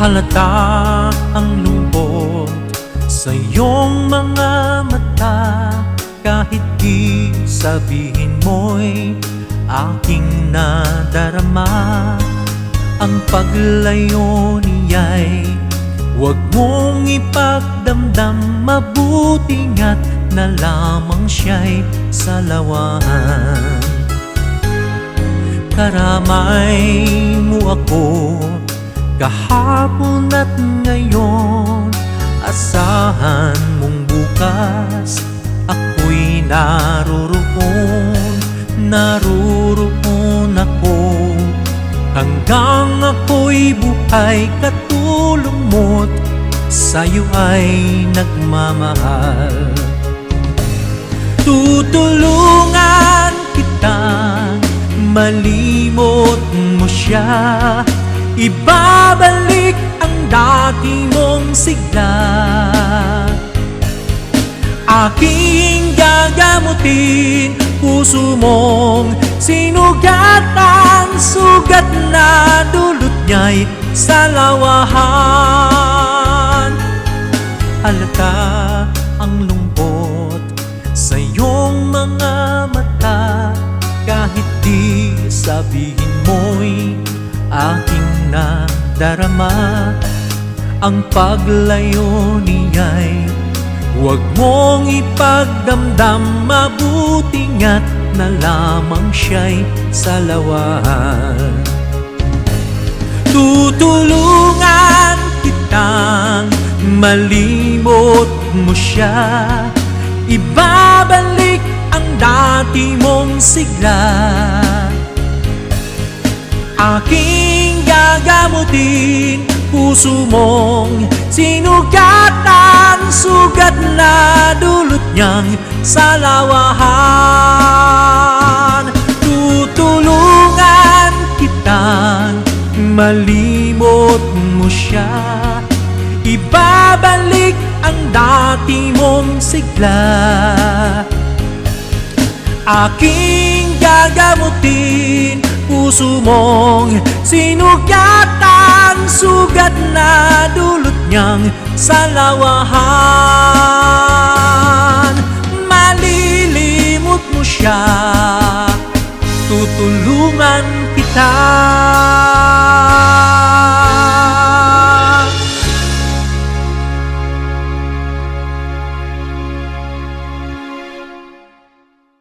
Halata ang lungkot sa iyong mga mata, kahit di sabihin mo'y aking nadarama. Ang paglayo niya'y huwag mong ipagdamdam, mabuti nga't na lamang siya'y salawahan. Karamay mo ako kahapon at ngayon, asahan mong bukas ako'y naruroon ako. Hanggang ako'y buhay, katulong mo't sa'yo ay nagmamahal. Tutulungan kitang malimot mo siya, ibabalik ang dati mong sigla. Aking gagamutin puso mong sinugatan, sugat na dulot niya'y salawahan. Halata ang lungkot sa iyong mga mata, kahit di sabihin mo'y aking nadarama. Ang paglayo niya'y huwag mong ipagdamdam, mabuti nga't na lamang siya'y salawahan. Tutulungan kitang malimot mo siya, ibabalik ang dati mong sigla. Aking gagamutin puso mong sinugatan, sugat na dulot niyang salawahan. Tutulungan kitang malimot mo siya, ibabalik ang dati mong sigla. Aking gagamutin puso mong sinugatan, sugat na dulot niyang salawahan. Malilimot mo siya, tutulungan kita.